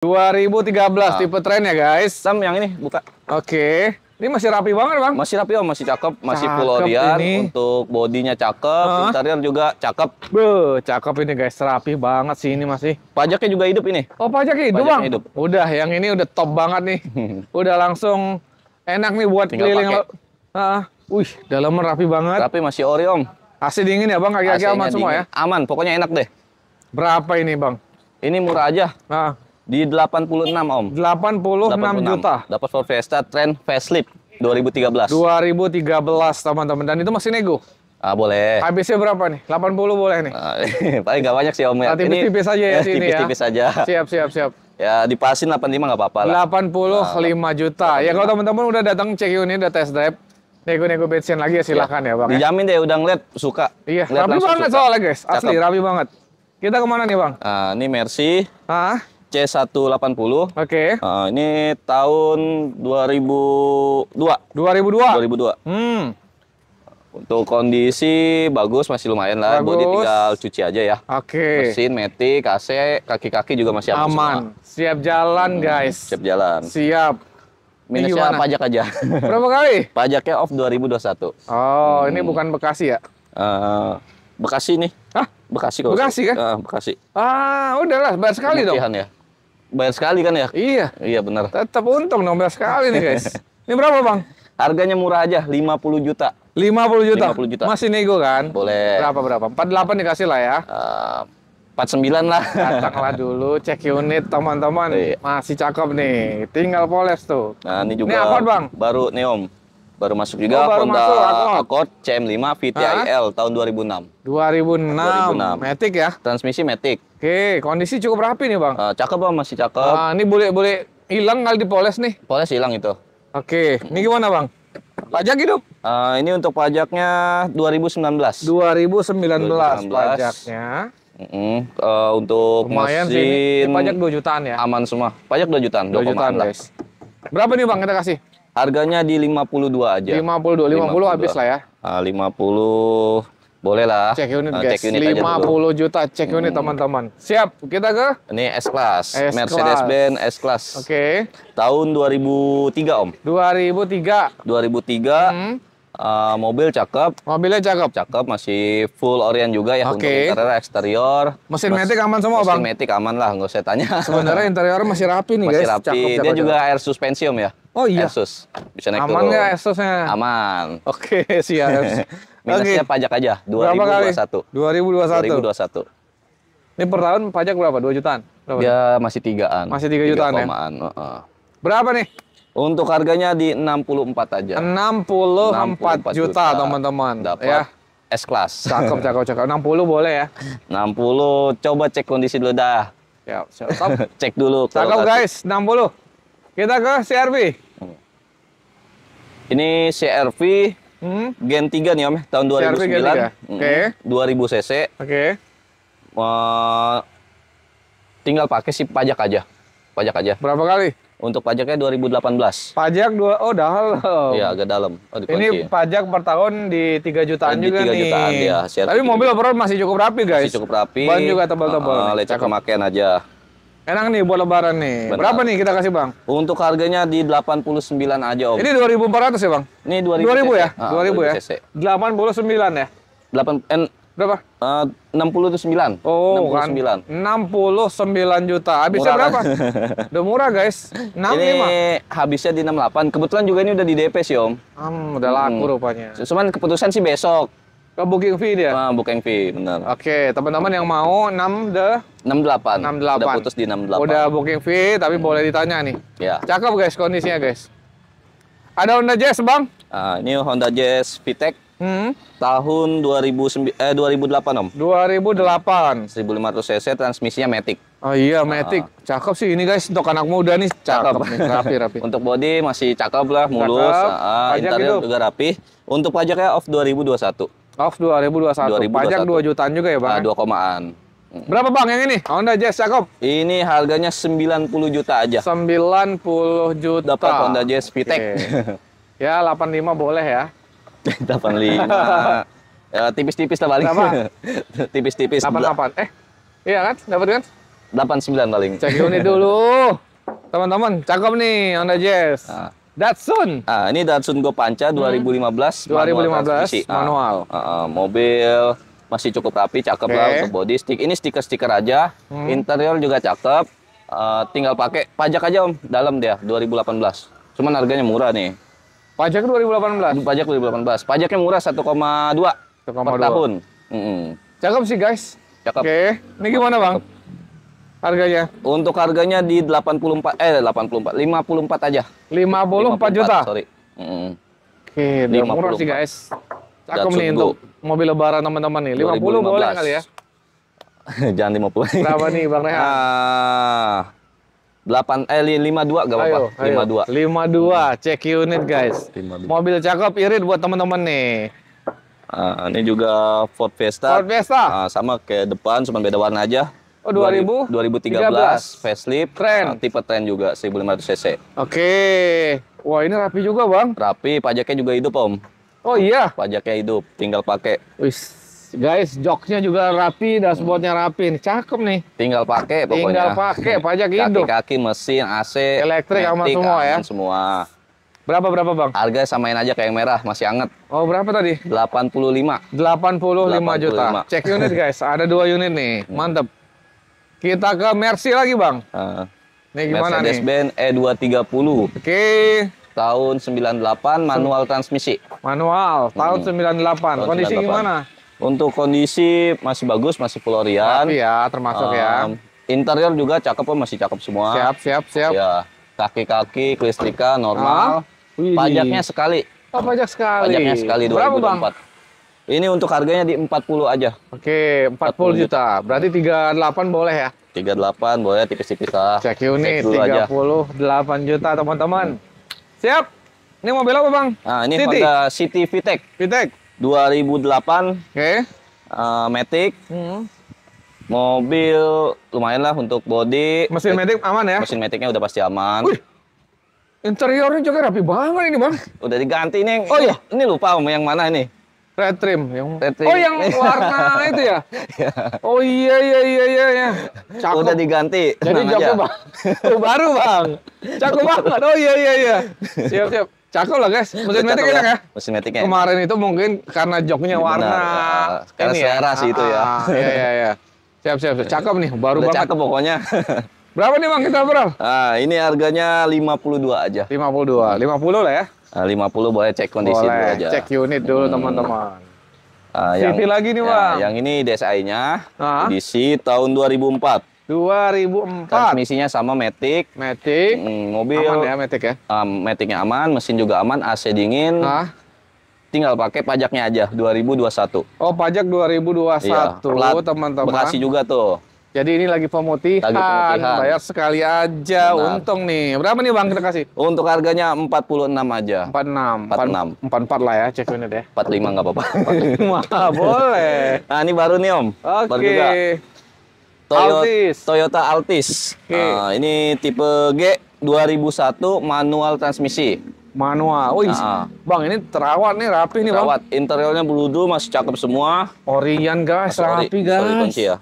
2013 tipe Trend ya guys. Sam yang ini buka. Oke. Ini masih rapi banget bang. Masih rapi om, masih cakep, masih full Cakep Orion. ini. Untuk bodinya cakep, interior juga cakep. Cakep ini guys, rapi banget sih ini masih. Pajaknya juga hidup ini. Oh pajaknya hidup Pajaknya bang. hidup. Udah, yang ini udah top banget nih. Udah langsung enak nih buat Tinggal keliling. pakai. Wih, dalamnya rapi banget. Rapi masih ori om. AC dingin ya bang, kaki-kaki AC-nya aman semua ya. Aman, pokoknya enak deh. Berapa ini bang? Ini murah aja. Nah, Di 86 om. 86 juta. Dapat Ford Fiesta Trend Facelift 2013. 2013 teman-teman. Dan itu masih nego. Boleh. Habisnya berapa nih? 80 boleh nih. Paling nggak banyak sih om ya. Tipis-tipis aja ya sini ya. Tipis-tipis aja. Siap. Ya dipasin 85 nggak apa-apa lah. 85 juta. Ya kalau teman-teman udah datang cek unit, udah test drive, nego-nego bensin lagi ya silahkan ya bang. Dijamin deh udah ngeliat suka. Iya, Ngeliat rapi langsung banget suka. soalnya guys. Asli Cakep. rapi banget. Kita kemana nih bang? Ini Mercy C180. Oke. Ini tahun 2002. 2002. 2002. Untuk kondisi bagus, masih lumayan lah. Bagus. Bodi tinggal cuci aja ya. Oke. Mesin, matic, AC, kaki-kaki juga masih aman. Aman. Siap jalan guys. Siap jalan. Siap. Ini Minusnya gimana? pajak aja. Berapa kali? Pajaknya off 2021. Oh, ini bukan Bekasi ya? Bekasi nih. Hah? Bekasi kok. Bekasi kan? Bekasi. Udahlah, bayar sekali dong. Pemutihan ya. Bayar sekali kan ya? Iya. Iya benar. Tetap untung dong, bayar sekali nih guys. Ini berapa bang? Harganya murah aja, 50 juta. 50 juta. 50 juta. Masih nego kan? Boleh. Berapa? 48 dikasih lah ya. 49 lah. Datanglah dulu, cek unit teman-teman. Iya. Masih cakep nih. Tinggal poles tuh. Nah, ini juga Ini apa bang? baru Neom. Baru masuk juga baru Honda masuk, Accord. Accord CM5 VTIL tahun 2006. 2006. 2006. Matic ya. Transmisi matic. Oke, kondisi cukup rapi nih bang. Cakep bang, masih cakep. Ini boleh hilang kali dipoles nih. Poles hilang itu. Oke, ini gimana bang? Pajak hidup? Ini untuk pajaknya 2019. 2019 pajaknya. Untuk Lumayan sih ini. mesin Ini pajak 2 jutaan ya? aman semua. Pajak 2 jutaan, 2 jutaan lah. guys. Berapa nih bang kita kasih? Harganya di 52 aja. 50 habis lah ya. 50 boleh lah. Cek unit guys. Cek unit aja dulu. 50 juta cek unit teman-teman. Siap, kita ke? Ini S-Class, S-Class. Mercedes-Benz S-Class. Oke. Tahun 2003 om. 2003. 2003. Mobil cakep. Mobilnya cakep. Cakep, masih full Orion juga ya. Oke. Untuk interior, eksterior. Mesin matic aman semua bang? Mesin matic aman lah, nggak usah tanya. Sebenarnya interior masih rapi nih Masih guys. rapi. Dia juga air suspensi om ya. Oh iya. Air sus. Bisa naik Aman turun. nggak Asusnya? Aman. Oke, siap. Minusnya pajak aja, Berapa kali? 2021. 2021. Ini per tahun pajak berapa? 2 jutaan? Berapa? Dia masih 3-an. Masih 3 jutaan ya? Berapa nih? Untuk harganya di 64 aja. 64 juta teman-teman. Dapat Ya. S-Class. Cakep. 60 boleh ya. 60, coba cek kondisi dulu dah. Siap. Cek dulu. Cakep guys, 60. Kita ke CR-V. Ini CR-V Gen 3 nih om, tahun CR-V 2009. Gen 3. Oke. 2000 cc. Oke. Tinggal pakai si pajak aja. Berapa kali? Untuk pajaknya 2018. Pajak dalam. Iya, agak dalam. Dikunci. Ini pajak per tahun di 3 jutaan Di juga 3 nih. jutaan dia. CR-V Tapi mobil overall masih cukup rapi guys. masih cukup rapi. Ban juga tebal-tebal. nih. Lecet pemakaian aja. Enak nih buat lebaran nih. Benar. Berapa nih kita kasih bang? Untuk harganya di 89 aja om. Ini 2.400 ya bang? Ini 2000 ya? 2000 ya? cc. 89 ya? 8 Berapa? 69. Oh 69. kan 69 juta. Habisnya Murah, berapa? kan? Udah murah guys. 65. Ini habisnya di 68. Kebetulan juga ini udah di DP sih om. Udah laku rupanya. Cuman keputusan sih besok. Ke booking fee dia? Booking fee, bener. Oke, teman-teman yang mau 68. 68. Udah putus di 68. Udah booking fee, tapi boleh ditanya nih. Ya. Cakep guys kondisinya guys. Ada Honda Jazz bang? Ini Honda Jazz VTEC tahun 2008 om. 2008. 1500 cc, transmisinya matic. Oh iya, matic. Cakep sih ini guys untuk anak muda nih. Cakep nih, rapi. Untuk body masih cakep lah, mulus. Pajak Interior hidup. juga rapi. Untuk pajaknya off 2021. Off 2021. Pajak 2 jutaan juga ya bang? 2 komaan. Berapa bang yang ini? Honda Jazz cakep. Ini harganya 90 juta aja. 90 juta. Dapat Honda Jazz VTEC. Ya 85 boleh ya. 85. Ya, tipis-tipis lah paling. Berapa? Tipis-tipis. 88. Iya kan? Dapat kan? 89 paling. Cek unit dulu. Teman-teman, cakep nih Honda Jazz. Nah. Datsun. Ini Datsun Go Panca 2015. 2015 manual. Mobil masih cukup rapi, cakep lah untuk body stick. Ini stiker-stiker aja. Interior juga cakep. Tinggal pakai pajak aja Om, dalam dia 2018. Cuman harganya murah nih. Pajak 2018. Pajak 2018. Pajaknya murah 1,2 per tahun. Cakep sih guys. Cakep. Oke, ini gimana Bang? Harganya? Untuk harganya di 54 aja. 54 juta. Sorry. Oke, udah murah sih guys. Cakep nih untuk mobil lebaran teman-teman nih. 50 boleh kali ya? Jangan 50. Berapa nih Bang Rehan? 52 gak apa-apa. 52, cek unit guys. 52. Mobil cakep, irit buat teman-teman nih. Ini juga Ford Fiesta. Ford Fiesta. Sama kayak depan, cuma beda warna aja. Oh, 2013 facelift. Tren. Tipe Tren juga 1500 cc. Oke. Wah, ini rapi juga, Bang. Rapi, pajaknya juga hidup, Om. Oh iya. Pajaknya hidup, tinggal pakai. Wis, guys, joknya juga rapi, dashboardnya rapi. Ini cakep nih. Tinggal pakai pokoknya. Tinggal pakai, pajak hidup. Kaki-kaki, mesin, AC, elektrik sama semua ya. Semua. Berapa Bang? Harga samain aja kayak yang merah, masih anget. Oh, berapa tadi? 85. 85 juta. Cek unit guys, ada 2 unit nih. Mantep. Kita ke Mercy lagi, Bang. Nih gimana Mercedes-Benz E230. Oke. Tahun 98, manual transmisi. Manual, tahun 98. Kondisi 98. Gimana? Untuk kondisi masih bagus, masih full orian. Rapi ya, termasuk ya. Interior juga cakep, masih cakep semua. Siap. Ya, kaki-kaki, kelistrikan normal. Pajaknya sekali. Oh, pajak sekali. Pajaknya sekali 2024. Berapa, Bang? Ini untuk harganya di 40 aja. Oke, 40 juta. Berarti 38 boleh ya? 38 boleh, tipis-tipis lah. Cek unit 38 juta, teman-teman. Siap. Ini mobil apa, Bang? Ini Honda City VTEC. VTEC 2008. Oke. Matic. Mobil lumayan lah untuk body. Mesin Matic aman ya? Mesin Maticnya udah pasti aman. Wih. Interiornya juga rapi banget ini, Bang. Udah diganti nih. Oh iya. Ini lupa Om yang mana ini? Red trim. Red trim. Oh, yang warna itu ya? Oh iya. Cakep. Udah diganti. Jadi joknya Bang. Oh, baru Bang. Cakep banget. Oh iya. Siap. Cakep lah guys. Mesin Matic enak ya? Mesin Maticnya. Kemarin itu mungkin karena joknya warna. Karena selera sih itu ya. Iya. Siap. Cakep nih. Baru banget. Cakep pokoknya. Berapa nih Bang kita bro? Ini harganya 52 aja. 52 lah ya? 50 boleh cek kondisi dulu aja. Cek unit dulu teman-teman. City lagi nih Bang. Yang ini DSi-nya. Kondisi tahun 2004. 2004. Transmisinya sama Matic. Mobil aman ya Matic ya? Maticnya aman, mesin juga aman, AC dingin. Tinggal pakai pajaknya aja 2021. Oh, pajak 2021 teman-teman. Bekasi juga tuh. Jadi ini lagi pemutihan. Bayar sekali aja. Benar. Untung nih. Berapa nih Bang kita kasih? Untuk harganya 46 aja. 44 lah ya, cek unit ya. 45 nggak apa-apa. 45 boleh. Nah, ini baru nih Om. Baru juga. Toyota Altis. Ini tipe G 2001 manual transmisi. Manual. Bang ini terawat nih, rapi nih Bang. Terawat. Interiornya bludu masih cakep semua. Orian guys, rapi guys. Kunci ya.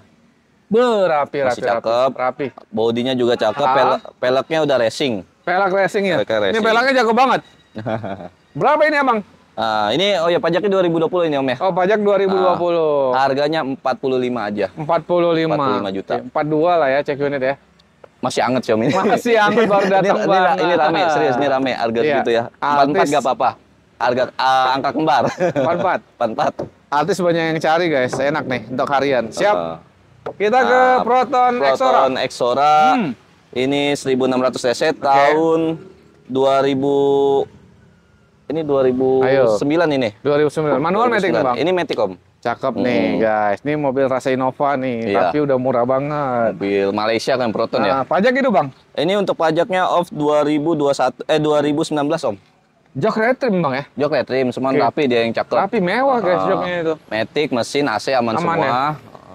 Rapi. Rapi. Bodinya juga cakep. Peleknya udah racing. Pelek racing ya. Ini peleknya jago banget. Berapa ini Abang? Ini pajaknya 2020 ini Om ya. Oh, pajak 2020. Harganya 45 aja. 45 juta. 42 lah ya cek unit ya. Masih anget sih Om ini. Masih anget baru datang banget. Ini rame, serius ini rame harga gitu ya. 44 nggak apa-apa. Harga angka kembar. 44. Altis banyak yang cari guys, enak nih untuk harian. Siap. Kita ke Proton Exora. Ini 1600 cc tahun 2000. Ini 2009 ini. 2009. Manual Matic Bang. Ini Matic Om. Cakep nih guys. Ini mobil rasa Innova nih, tapi udah murah banget. Mobil Malaysia kan Proton ya. Pajak itu Bang. Ini untuk pajaknya off 2019 Om. Jok retrim Bang ya? Jok retrim, semua rapi dia yang cakep. Rapi mewah guys joknya itu. Matic, mesin, AC aman semua.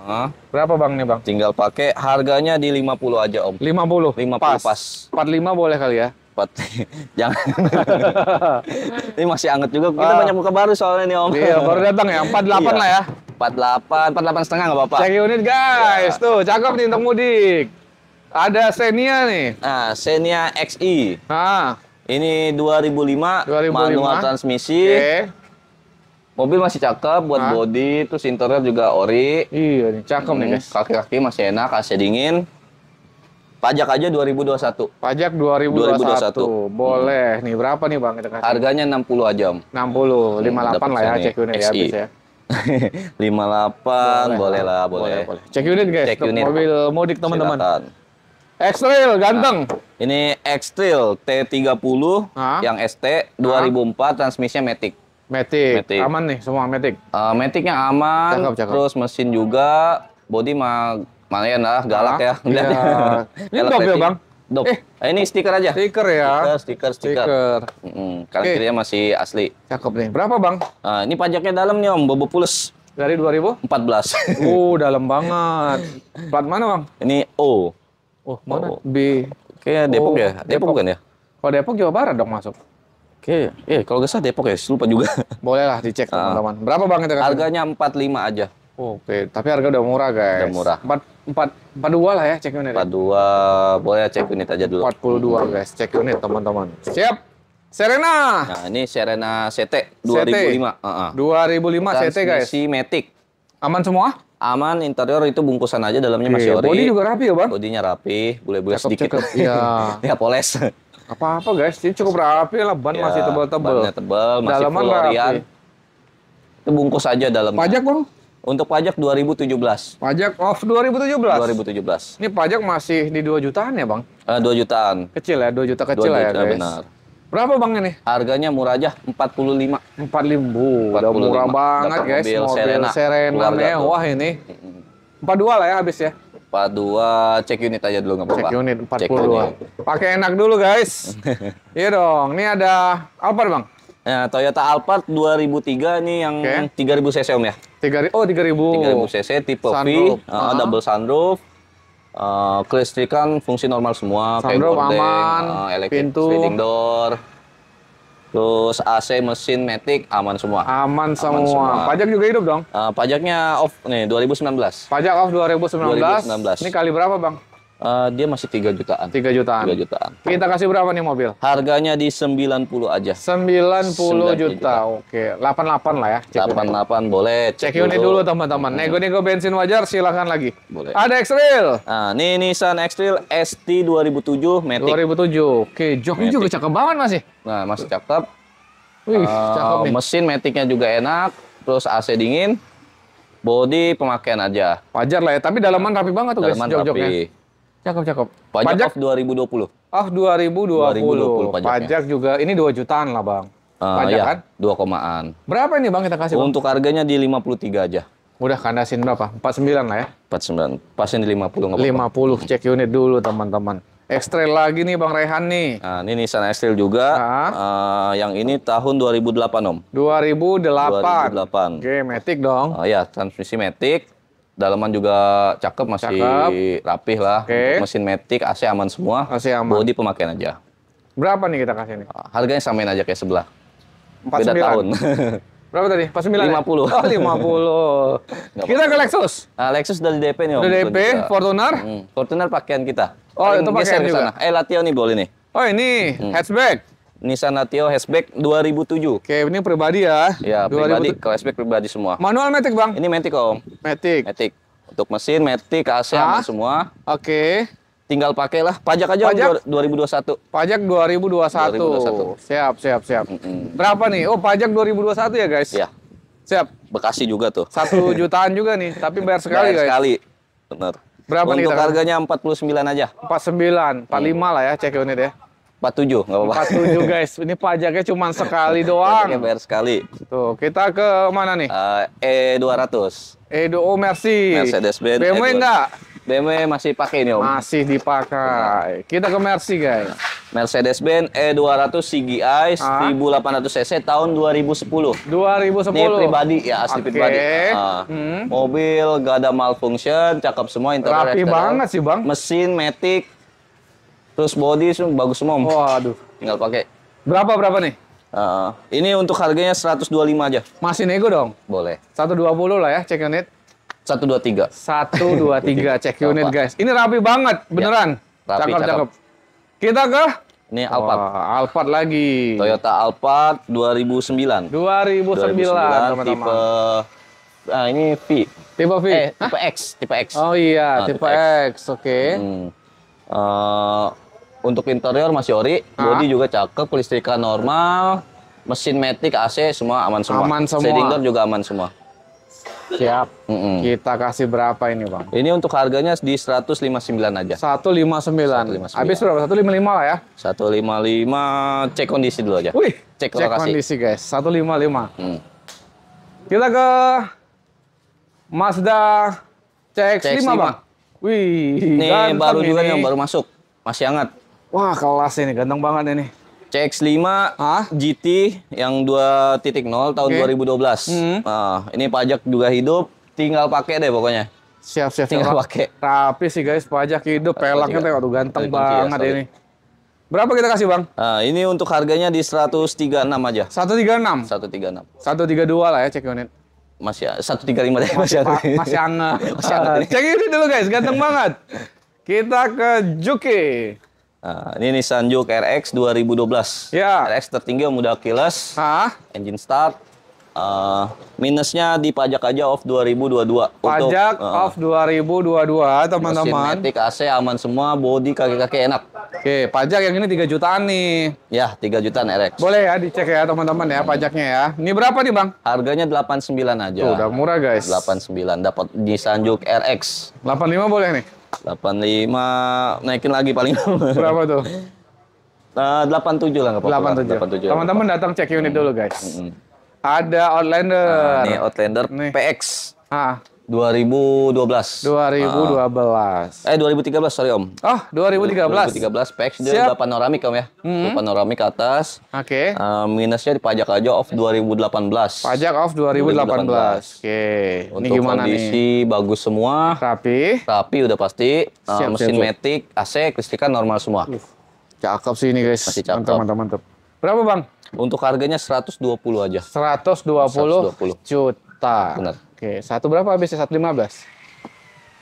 Ya? Berapa Bang nih Bang? Tinggal pakai, harganya di 50 aja Om. 50 pas. 45 boleh kali ya? Jangan. Ini masih anget juga. Kita banyak muka baru soalnya nih Om. Iya, baru datang ya. 48 lah ya. 48 setengah nggak apa-apa. Cek unit guys. Tuh, cakep nih untuk mudik. Ada Xenia nih. Nah, Xenia XI. Ah, Ini 2005, 2005. manual transmisi. oke. Mobil masih cakep buat body, terus interior juga ori. Iya nih, cakep nih guys. Kaki-kaki masih enak, AC dingin. Pajak aja 2021. Pajak 2021. Boleh. Nih berapa nih Bang kita kasih? Harganya 60 aja, Om. 60, 58 lah ya Dapat cek unit ya XI. habis ya. 58, boleh lah, boleh. Cek unit guys, Cek untuk unit. mobil mudik teman-teman. Silakan. X-Trail ganteng. Ini X-Trail T30 yang ST 2004, transmisinya Matic. Matic. Matic. Aman nih semua Matic. Maticnya aman, Cakep. terus mesin juga, body mah lumayan lah, galak ya. Iya. Ini dop ya Bang? Dop. Ini stiker aja. Stiker ya. Stiker. Kanan Oke. kirinya masih asli. Cakep nih. Berapa Bang? Ini pajaknya dalam nih Om, Bobo Plus. Dari 2000? 14. Dalam banget. Plat mana Bang? Ini O. Oh, mana? Oh. B. Kayaknya Depok ya? Depok. Depok bukan ya? Kalau Depok Jawa Barat dong masuk. Oke, kalau nggak salah Depok ya, lupa juga. Boleh lah dicek teman-teman. Berapa Bang kita kasih? Harganya 45 aja. Oke, tapi harga udah murah guys. Udah murah. 42 lah ya cek unit. 42, boleh cek unit aja dulu. 42 guys, cek unit teman-teman. Siap. Serena. Nah, ini Serena CT 2005. 2005 CT guys. Transmisi Matic. Aman semua? Aman, interior itu bungkusan aja, dalamnya masih ori. Body juga rapi ya Bang? Bodinya rapi, bule-bule sedikit. Iya. Ya, poles. Apa-apa guys, ini cukup rapi lah. Ban Ya, masih tebal-tebal. bannya tebal, masih Dalaman full rapi. orian. Itu bungkus aja dalamnya. Pajak Bang? Untuk pajak 2017. Pajak off 2017? 2017. Ini pajak masih di 2 jutaan ya Bang? 2 jutaan. Kecil ya, 2 juta kecil 2 ya juta, guys. benar. Berapa Bang ini? Harganya murah aja, 45. 45. Udah murah banget Dapat guys. mobil Mobil Serena keluarga mewah ini. 42 lah ya habis ya. 42, cek unit aja dulu nggak apa-apa. Cek unit Cek 42. unit. Pakai enak dulu guys. Iya dong. Ini ada Alphard Bang. Nah, Toyota Alphard 2003 nih yang 3000 cc Om ya. 3000. Oh 3000. 3000 cc tipe Sunroof. V, double sunroof. Kelistrikan fungsi normal semua, Sunroof gorden, aman, electric pintu. sliding door. Terus AC mesin Matic aman semua. Aman semua. semua. Pajak juga hidup dong. Pajaknya off nih 2019. Pajak off 2019. 2019. Ini kali berapa Bang? Dia masih 3 jutaan. 3 jutaan. 3 jutaan. Kita kasih berapa nih mobil? Harganya di 90 aja. 90 juta. Oke, 88 lah ya. Cek unit. 88 boleh. Cek unit dulu teman-teman. Nego-nego bensin wajar silahkan lagi. Boleh. Ada X-Trail. Nah, ini Nissan X-Trail ST 2007 Matic. 2007. Oke, joknya juga cakep banget masih. Nah, masih cakep. Wih, cakep nih. Mesin Matic-nya juga enak. Terus AC dingin. Body pemakaian aja. Wajar lah ya, tapi dalaman rapi banget tuh guys Dalaman jok-joknya. rapi. Cakep. Pajak off 2020. Off 2020. 2020 pajaknya. Pajak juga ini 2 jutaan lah Bang. Pajak Iya, kan? 2 komaan. Berapa ini Bang kita kasih Bang? Untuk harganya di 53 aja. Udah kandasin berapa? 49 lah ya. 49. Pasin di 50 nggak apa-apa. 50 cek unit dulu teman-teman. X-Trail lagi nih Bang Rehan nih. Nah, ini Nissan X-Trail juga. Yang ini tahun 2008 Om. 2008. 2008. Oke, Matic dong. Ya, transmisi Matic. Dalaman juga cakep, masih rapih lah. Oke. Untuk mesin Matic, AC aman semua. Masih aman. Body pemakaian aja. Berapa nih kita kasih nih? Harganya samain aja kayak sebelah. 49. Beda tahun. Berapa tadi? 49 50. ya? Oh, 50. Kita ke Lexus. Nah, Lexus dari DP nih Om. Udah DP, Fortuner. Fortuner pakaian kita. Oh, itu geser pakaian ke juga. sana. Latio nih boleh nih. Oh ini, hatchback. Nissan Latio hatchback 2007. Oke, ini pribadi ya. Ya, pribadi. Kalau hatchback pribadi semua. Manual Matic Bang? Ini Matic Om. Matic. Matic. Untuk mesin, Matic, AC aman semua. Oke. Tinggal pakailah. Pajak aja Pajak? 2021. Pajak 2021. 2021. Siap. Berapa nih? Oh, pajak 2021 ya guys? Ya, Siap. Bekasi juga tuh. 1 jutaan juga nih, tapi bayar sekali Bayar guys. sekali. Bener. Berapa nih Untuk kita? harganya 49 aja. 49, 45 lah ya cek unit ya. 47, nggak apa-apa. 47 guys. Ini pajaknya cuma sekali Pajaknya doang. bayar sekali. Tuh, kita ke mana nih? E200. Edo Mercy. Mercedes-Benz BMW E200. enggak? BMW masih pakai ini Om. Masih dipakai. Kita ke Mercy guys. Mercedes-Benz E200 CGI 1800 cc tahun 2010. 2010. Ini pribadi ya, asli Oke. pribadi. Mobil gak ada malfunction, cakep semua, interior Rapi exterior. banget sih Bang. Mesin Matic, terus body bagus semua Om. Waduh. Tinggal pakai. Berapa nih? Ini untuk harganya 125 aja. Masih nego dong? Boleh. 120 lah ya cek unit. 123. 123 cek unit guys. Ini rapi banget, beneran. Rapi, Cakep, cakep. cakep. Kita ke? Ini Alphard. Alphard lagi. Toyota Alphard 2009. 2009, teman-teman. Tipe ini V. Tipe V. Tipe X, tipe X. Oh iya, tipe X. Oke. Untuk interior masih ori, bodi juga cakep, kelistrikan normal, mesin matic, AC semua aman semua. Aman semua. Sliding door juga aman semua. Siap. Kita kasih berapa ini, Bang? Ini untuk harganya di 159 aja. 159. Habis berapa? 155 lah ya. 155, cek kondisi dulu aja. Wih, cek cek lokasi. kondisi, guys. 155. Kita ke Mazda CX-5, CX-5. Bang. Wih, Ini ganteng baru juga ini. nih, yang baru masuk. Masih hangat. Wah, kelas ini, ganteng banget ini. CX-5 GT yang 2.0 tahun 2012. Nah, ini pajak juga hidup, tinggal pakai deh pokoknya. Siap. Tinggal pakai. Rapi sih, guys. Pajak hidup, pelaknya tengok tuh ganteng Kunci ya, banget sorry. ini. Berapa kita kasih, Bang? Nah, ini untuk harganya di 136 aja. 136. 136. 132 lah ya cek unit. Masih 135 deh. Masih Masih hangat. Cek unit dulu, guys. Ganteng banget. Kita ke Juki. Nah, ini Nissan Juke RX 2012. Ya. RX tertinggi udah keyless, engine start. Minusnya di pajak aja off 2022. Pajak off 2022, teman-teman. Mesin matic, AC aman semua, bodi kaki-kaki enak. Oke, pajak yang ini 3 jutaan nih. Ya, 3 jutaan RX. Boleh ya dicek ya, teman-teman ya, pajaknya ya. Ini berapa nih, Bang? Harganya 89 aja. Tuh, udah murah, guys. 89 dapat Nissan Juke RX. 85 boleh nih. 85 naikin lagi paling. Berapa tuh? 87 lah nggak apa-apa. 87. Teman-teman datang cek unit dulu, guys. Ada Outlander. Ini Outlander Nih. PX 2012. 2013 sorry Om. Oh, 2013. 2013 PX dia udah panoramik Om ya. Panoramik ke atas. Oke. Minusnya di pajak aja off 2018. Pajak off 2018. Oke. Ini Untuk gimana kondisi nih? bagus semua. Rapi Udah pasti. Siap, Mesin siap. matic, AC, kelistrikan normal semua. Cakep sih ini, guys. Masih cakep. Mantap. Berapa, Bang? Untuk harganya 120 aja. 120 juta. Benar. Oke, satu berapa habisnya? 115.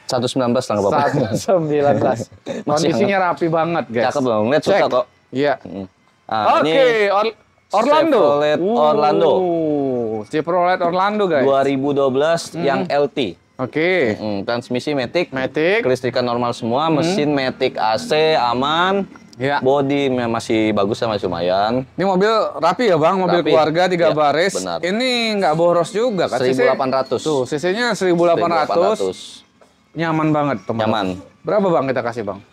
119 lah nggak apa-apa. 119. Kondisinya rapi banget, guys. Cakep dong, lihat susah kok. Iya. Ini Orlando. Chevrolet Orlando. Chevrolet Orlando, guys. 2012 yang LT. Oke. Transmisi matic, Matic. kelistrikan normal semua, mesin matic, AC aman. Ya. Body masih bagus ya, masih lumayan. Ini mobil rapi ya, Bang, mobil Rapi. keluarga 3 Ya, baris. benar. Ini nggak boros juga kan? 1800. Tuh, CC-nya 1800. Nyaman banget, teman. Nyaman. Berapa, Bang, kita kasih, Bang?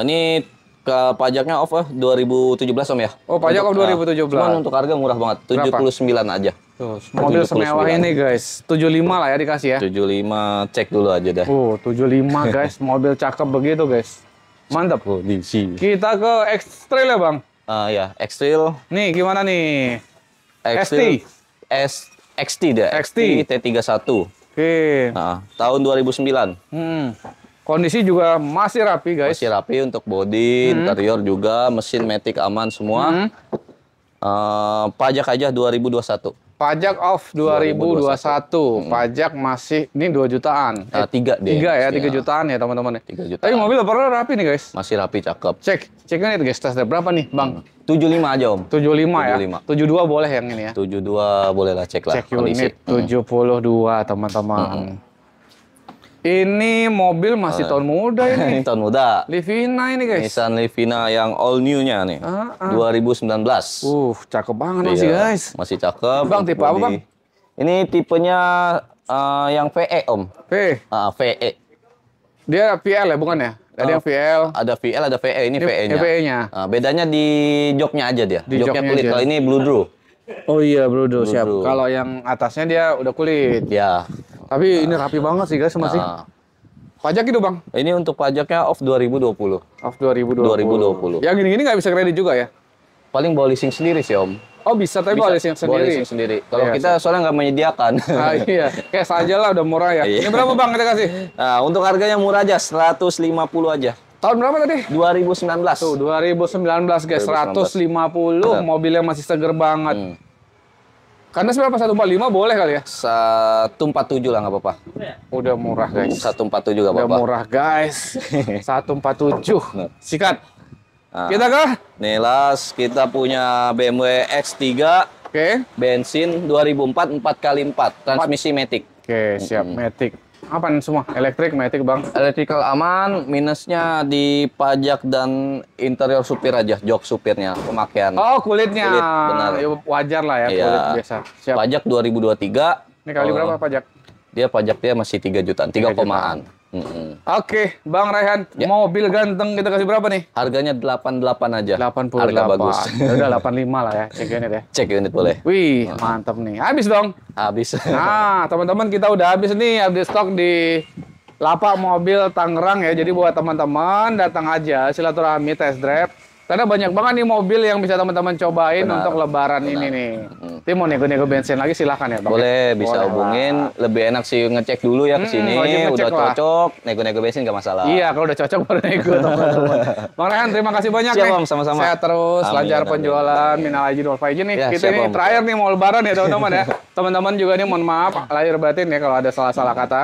Ini ke pajaknya off 2017 Om ya. Oh, pajak off 2017. Cuman untuk harga murah banget, 79 aja. Tuh, mobil 79. semewah ini, guys. 75 lah ya dikasih ya. 75 cek dulu aja dah. 75, guys. Mobil cakep begitu, guys. Mantap. Kondisi. Kita ke X-Trail ya, Bang? Ya, X-Trail. Nih, gimana nih? XT dia. XT. T31. Oke. Tahun 2009. Kondisi juga masih rapi, guys. Masih rapi untuk body, interior juga, mesin matic aman semua. Pajak aja 2021. Pajak off 2021. Pajak masih ini 2 jutaan. 3 deh. 3 ya, 3 jutaan ya, teman-teman. 3 jutaan. Tapi mobil pernah rapi nih, guys. Masih rapi, cakep. Cek unit, guys. Tes drive berapa nih, Bang? 75 aja Om. 75 ya. 75. 72 boleh yang ini ya. 72 boleh lah, cek lah. Cek unit 72, teman-teman. Ini mobil masih tahun muda ini. Ini tahun muda. Livina ini, guys. Nissan Livina yang all new-nya nih. 2019. Cakep banget masih, Iya, guys. Masih cakep. Bang, tipe apa, Bang? Ini tipenya yang VE, Om. VE. Dia VL ya, bukan ya? Ada yang VL. Ada VL, ada VE. Ini VE-nya. VE-nya. Bedanya di joknya aja dia. Di Joknya joknya kulit. aja. Kalau ini blue drew. Oh iya, bro, siap. Bro. Kalau yang atasnya dia udah kulit. Ya. Tapi ini rapi banget sih, guys, masih. Pajak itu, Bang? Ini untuk pajaknya off 2020. Off 2020. 2020. Yang gini-gini nggak bisa kredit juga ya? Paling bawa leasing sendiri sih, Om. Oh, bisa, tapi bawa leasing Bawa sendiri. leasing sendiri. Kalau Iya, kita soalnya nggak menyediakan. Iya, cash aja lah, udah murah ya. Iya. Ini berapa, Bang, kita kasih? Nah, untuk harganya murah aja, 150 aja. Tahun berapa tadi? 2019. Tuh, 2019, guys. 150. Mobilnya masih seger banget. Karena berapa 145 boleh kali ya? 147 lah nggak apa-apa. Udah murah guys. 147 nggak Udah apa-apa. murah guys. 147. Sikat. Nah, Kita kah? nih las, kita punya BMW X3 Oke. bensin 2004 4x4 transmisi matic. Oke, siap. Matic. Apa nih semua? Elektrik, matic bang. Electrical aman, minusnya di pajak dan interior supir aja, jok supirnya, pemakaian. Oh, kulitnya. Kulit, benar. Ya, wajar lah ya, Iya. kulit biasa. Siap. Pajak 2023. Ini kali berapa pajak? Dia pajaknya masih 3 jutaan, 3 jutaan. komaan. Oke, Bang Raihan, Ya. mobil ganteng kita kasih berapa nih? Harganya 88 aja. 88. Harga bagus. Ya udah 85 lah ya, cek unit ya. Cek unit boleh. Wih, mantap nih. Habis dong. Habis. Nah, teman-teman kita udah habis nih, update stok di Lapak Mobil Tangerang ya. Jadi buat teman-teman datang aja silaturahmi test drive. Karena banyak banget nih mobil yang bisa teman-teman cobain untuk lebaran ini nih. Tim mau nego-nego bensin lagi silahkan ya Bang. Boleh, bisa Boleh hubungin. Lebih enak sih ngecek dulu ya ke sini. wajib ngecek Udah lah. cocok, nego-nego bensin nggak masalah. Iya, kalau udah cocok baru nego teman-teman. Bang Rehan, terima kasih banyak Siap, nih. Om, sama-sama. Sehat terus, Amin, lancar amin. penjualan, minal aidin wal faizin nih. Ya, Kita siap, ini Om. terakhir nih mau lebaran ya teman-teman ya. Teman-teman juga nih mohon maaf lahir batin ya kalau ada salah-salah kata.